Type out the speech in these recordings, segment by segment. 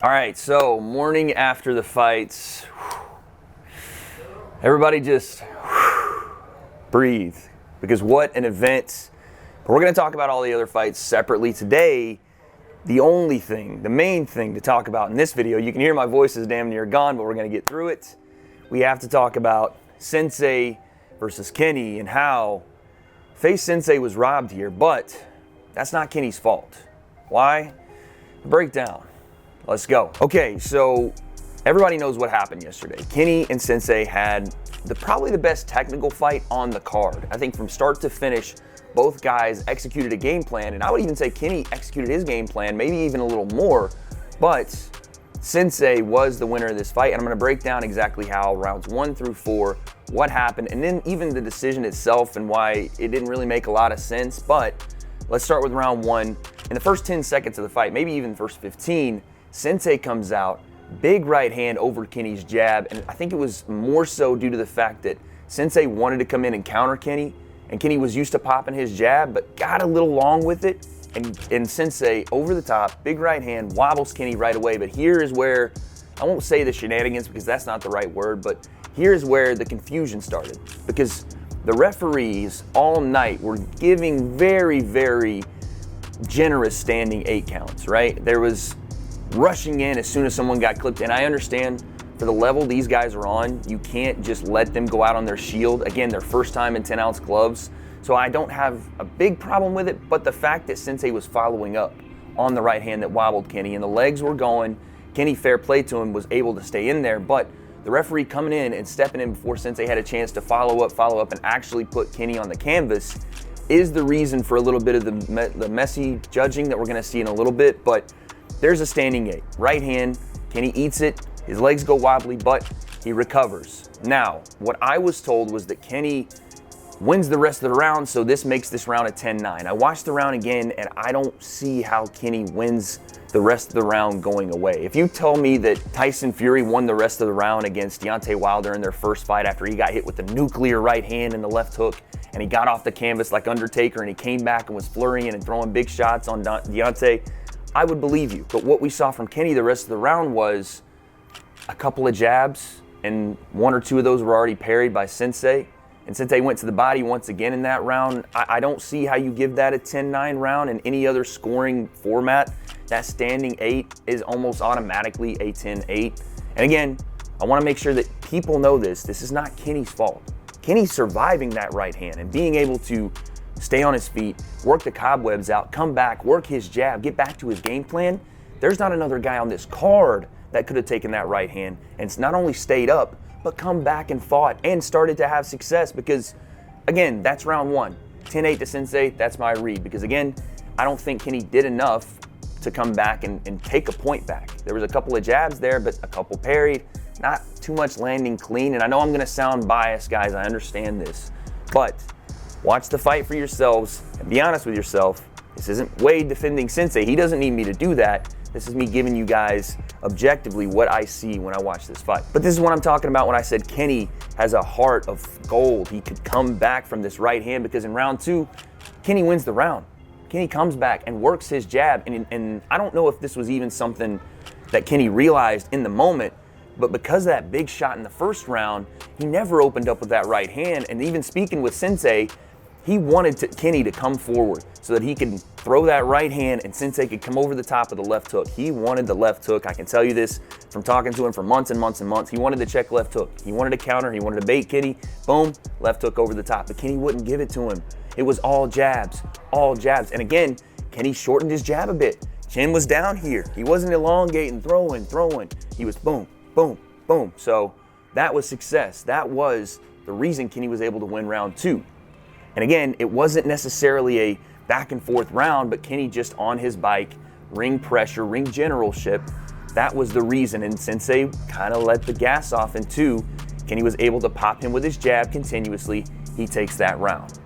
All right, so morning after the fights, everybody just breathe, because what an event. But we're going to talk about all the other fights separately today. The main thing to talk about in this video, you can hear my voice is damn near gone, but we're going to get through it. We have to talk about Sensei versus Kenny and how FAZE Sensei was robbed here, but that's not Kenny's fault. Why? Breakdown. Let's go. Okay, so everybody knows what happened yesterday. Kenny and Sensei had probably the best technical fight on the card. I think from start to finish, both guys executed a game plan, and I would even say Kenny executed his game plan, maybe even a little more, but Sensei was the winner of this fight, and I'm gonna break down exactly how rounds 1 through 4, what happened, and then even the decision itself and why it didn't really make a lot of sense. But let's start with round 1. In the first 10 seconds of the fight, maybe even the first 15, Sensei comes out, big right hand over Kenny's jab, and I think it was more so due to the fact that Sensei wanted to come in and counter Kenny, and Kenny was used to popping his jab, but got a little long with it, and Sensei, over the top, big right hand, wobbles Kenny right away. But here is where, I won't say the shenanigans because that's not the right word, but here's where the confusion started, because the referees all night were giving very, very generous standing 8 counts, right? There was rushing in as soon as someone got clipped. And I understand for the level these guys are on, you can't just let them go out on their shield. Again, their first time in 10-ounce gloves. So I don't have a big problem with it, but the fact that Sensei was following up on the right hand that wobbled Kenny and the legs were going, Kenny, fair play to him, was able to stay in there, but the referee coming in and stepping in before Sensei had a chance to follow up and actually put Kenny on the canvas is the reason for a little bit of the messy judging that we're gonna see in a little bit. But there's a standing 8. Right hand, Kenny eats it, his legs go wobbly, but he recovers. Now, what I was told was that Kenny wins the rest of the round, so this makes this round a 10-9. I watched the round again, and I don't see how Kenny wins the rest of the round going away. If you tell me that Tyson Fury won the rest of the round against Deontay Wilder in their first fight after he got hit with the nuclear right hand and the left hook, and he got off the canvas like Undertaker, and he came back and was flurrying and throwing big shots on Deontay, I would believe you. But what we saw from Kenny the rest of the round was a couple of jabs, and 1 or 2 of those were already parried by Sensei. And Sensei went to the body once again in that round. I don't see how you give that a 10-9 round in any other scoring format. That standing 8 is almost automatically a 10-8. And again, I want to make sure that people know this. This is not Kenny's fault. Kenny's surviving that right hand and being able to stay on his feet, work the cobwebs out, come back, work his jab, get back to his game plan. There's not another guy on this card that could have taken that right hand and not only stayed up, but come back and fought and started to have success. Because again, that's round 1. 10-8 to Sensei, that's my read. Because again, I don't think Kenny did enough to come back and take a point back. There was a couple of jabs there, but a couple parried, not too much landing clean. And I know I'm gonna sound biased, guys, I understand this, but watch the fight for yourselves and be honest with yourself. This isn't W.A.D.E defending Sensei. He doesn't need me to do that. This is me giving you guys objectively what I see when I watch this fight. But this is what I'm talking about when I said Kenny has a heart of gold. He could come back from this right hand, because in round 2, Kenny wins the round. Kenny comes back and works his jab. And I don't know if this was even something that Kenny realized in the moment, but because of that big shot in the first round, he never opened up with that right hand. And even speaking with Sensei, he wanted Kenny to come forward so that he could throw that right hand and Sensei could come over the top of the left hook. He wanted the left hook. I can tell you this from talking to him for months and months and months. He wanted to check left hook. He wanted to counter. He wanted to bait Kenny. Boom, left hook over the top. But Kenny wouldn't give it to him. It was all jabs, all jabs. And again, Kenny shortened his jab a bit. Chin was down here. He wasn't elongating, throwing. He was boom, boom, boom. So that was success. That was the reason Kenny was able to win round 2. And again, it wasn't necessarily a back and forth round, but Kenny just on his bike, ring pressure, ring generalship. That was the reason. And Sensei kind of let the gas off in 2. Kenny was able to pop him with his jab continuously. He takes that round.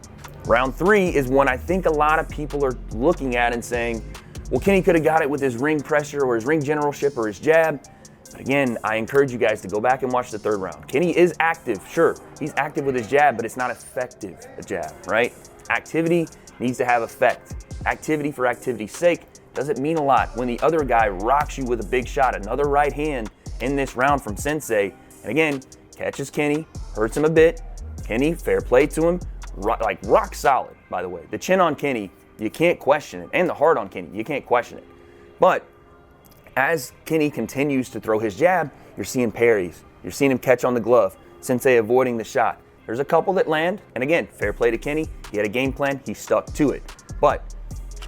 Round 3 is one I think a lot of people are looking at and saying, well, Kenny could have got it with his ring pressure or his ring generalship or his jab. But again, I encourage you guys to go back and watch the 3rd round. Kenny is active, sure. He's active with his jab, but it's not effective, a jab, right? Activity needs to have effect. Activity for activity's sake Does it mean a lot when the other guy rocks you with a big shot, another right hand in this round from Sensei? And again, catches Kenny, hurts him a bit. Kenny, fair play to him, like rock solid, by the way. The chin on Kenny, you can't question it. And the heart on Kenny, you can't question it. But as Kenny continues to throw his jab, you're seeing parries. You're seeing him catch on the glove. Sensei avoiding the shot. There's a couple that land, and again, fair play to Kenny. He had a game plan, he stuck to it. But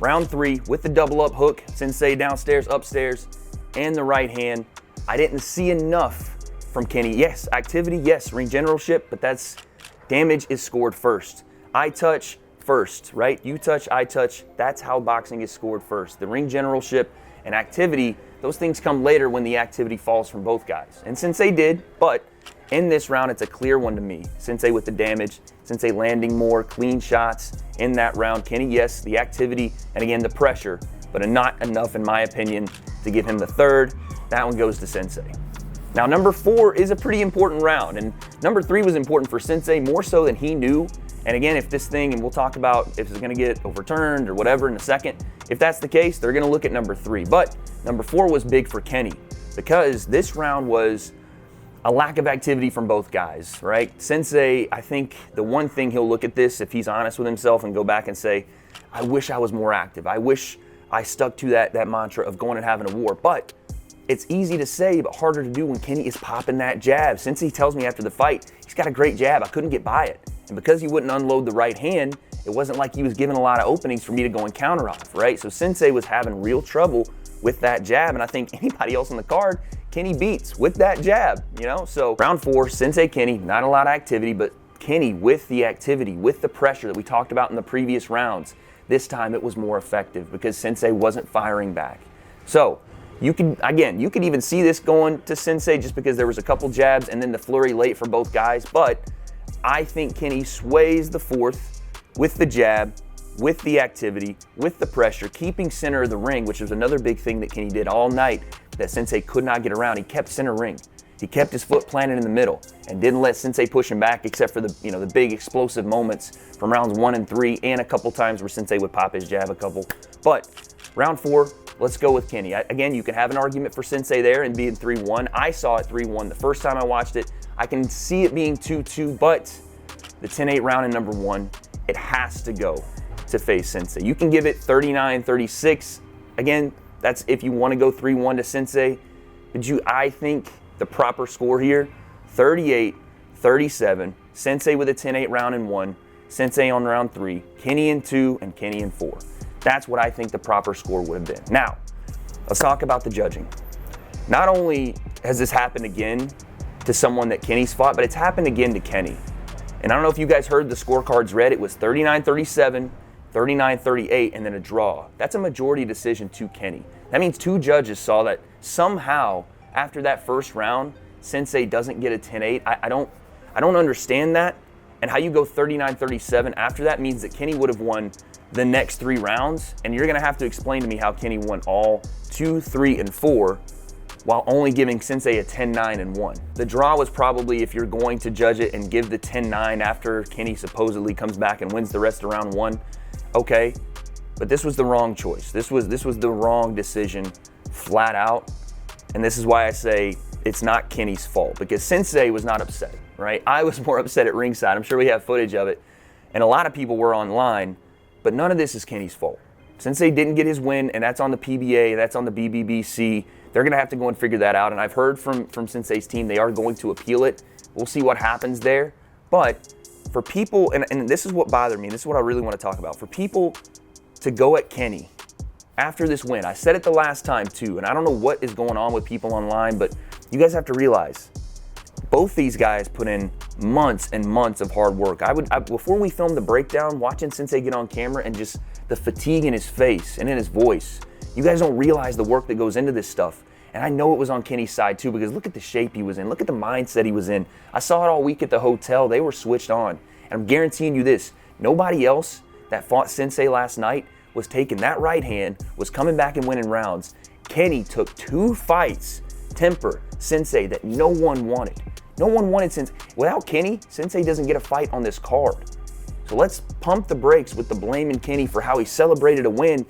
round 3 with the double up hook, Sensei downstairs, upstairs, and the right hand, I didn't see enough from Kenny. Yes, activity, yes, ring generalship, but that's damage is scored first. I touch first, right? You touch, I touch. That's how boxing is scored first. The ring generalship and activity, those things come later when the activity falls from both guys. And Sensei did, but in this round, it's a clear one to me. Sensei with the damage, Sensei landing more clean shots in that round. Kenny, yes, the activity, and again, the pressure, but not enough, in my opinion, to give him the third. That one goes to Sensei. Now, number 4 is a pretty important round, and number 3 was important for Sensei more so than he knew. And again, if this thing, and we'll talk about if it's gonna get overturned or whatever in a second, if that's the case, they're gonna look at number 3. But number 4 was big for Kenny because this round was a lack of activity from both guys, right? Sensei, I think the one thing he'll look at this, if he's honest with himself, and go back and say, I wish I was more active. I wish I stuck to that mantra of going and having a war. But it's easy to say, but harder to do when Kenny is popping that jab. Sensei tells me after the fight, he's got a great jab. I couldn't get by it. And because he wouldn't unload the right hand, it wasn't like he was giving a lot of openings for me to go and counter off, right? So Sensei was having real trouble with that jab. And I think anybody else on the card, Kenny beats with that jab, you know? So round 4, Sensei Kenny, not a lot of activity, but Kenny with the activity, with the pressure that we talked about in the previous rounds. This time it was more effective because Sensei wasn't firing back. So you could even see this going to Sensei just because there was a couple jabs and then the flurry late for both guys. But I think Kenny sways the 4th with the jab, with the activity, with the pressure, keeping center of the ring, which was another big thing that Kenny did all night that Sensei could not get around. He kept center ring. He kept his foot planted in the middle and didn't let Sensei push him back, except for the big explosive moments from rounds 1 and 3 and a couple times where Sensei would pop his jab a couple. But round 4, let's go with Kenny. Again, you can have an argument for Sensei there and being 3-1. I saw it 3-1 the first time I watched it. I can see it being 2-2, but the 10-8 round in number 1, it has to go to FAZE Sensei. You can give it 39-36. Again, that's if you want to go 3-1 to Sensei. But I think the proper score here, 38-37. Sensei with a 10-8 round in 1. Sensei on round 3. Kenny in 2 and Kenny in 4. That's what I think the proper score would have been. Now, let's talk about the judging. Not only has this happened again to someone that Kenny's fought, but it's happened again to Kenny. And I don't know if you guys heard the scorecards read. It was 39-37, 39-38, and then a draw. That's a majority decision to Kenny. That means 2 judges saw that somehow after that first round, Sensei doesn't get a 10-8. I don't understand that. And how you go 39-37 after that means that Kenny would have won the next 3 rounds. And you're going to have to explain to me how Kenny won all 2, 3, and 4 while only giving Sensei a 10-9 and 1. The draw was probably, if you're going to judge it and give the 10-9 after Kenny supposedly comes back and wins the rest of round 1, okay. But this was the wrong choice. This was the wrong decision, flat out. And this is why I say it's not Kenny's fault, because Sensei was not upset, right? I was more upset at ringside. I'm sure we have footage of it. And a lot of people were online, but none of this is Kenny's fault. Sensei didn't get his win, and that's on the PBA, that's on the BBBC. They're going to have to go and figure that out. And I've heard from Sensei's team, they are going to appeal it. We'll see what happens there. But for people, and this is what bothered me, this is what I really want to talk about. For people to go at Kenny after this win, I said it the last time too, and I don't know what is going on with people online, but you guys have to realize both these guys put in months and months of hard work. Before we filmed the breakdown, watching Sensei get on camera and just the fatigue in his face and in his voice, you guys don't realize the work that goes into this stuff. And I know it was on Kenny's side too, because look at the shape he was in. Look at the mindset he was in. I saw it all week at the hotel. They were switched on. And I'm guaranteeing you this, nobody else that fought Sensei last night was taking that right hand, was coming back and winning rounds. Kenny took 2 fights, temper, Sensei, that no one wanted. No one wanted Sensei. Without Kenny, Sensei doesn't get a fight on this card. So let's pump the brakes with the blame in Kenny for how he celebrated a win.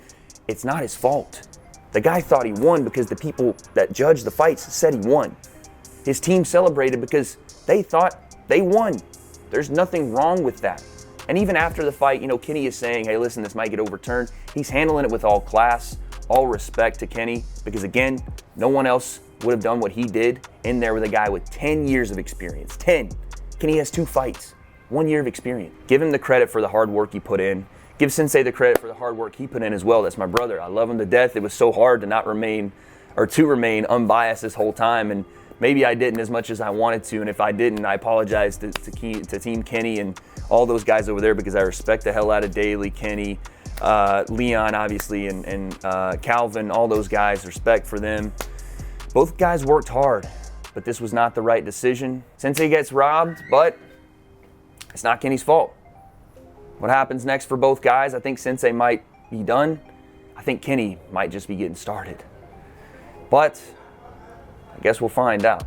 it's not his fault. The guy thought he won because the people that judged the fights said he won. His team celebrated because they thought they won. There's nothing wrong with that. And even after the fight, you know, Kenny is saying, hey, listen, this might get overturned. He's handling it with all class, all respect to Kenny, because again, no one else would have done what he did in there with a guy with 10 years of experience. 10. Kenny has 2 fights, 1 year of experience. Give him the credit for the hard work he put in. Give Sensei the credit for the hard work he put in as well. That's my brother. I love him to death. It was so hard to remain unbiased this whole time. And maybe I didn't as much as I wanted to. And if I didn't, I apologize to Team Kenny and all those guys over there, because I respect the hell out of Daly, Kenny, Leon, obviously, and Calvin, all those guys, respect for them. Both guys worked hard, but this was not the right decision. Sensei gets robbed, but it's not Kenny's fault. What happens next for both guys? I think Sensei might be done. I think Kenny might just be getting started. But I guess we'll find out.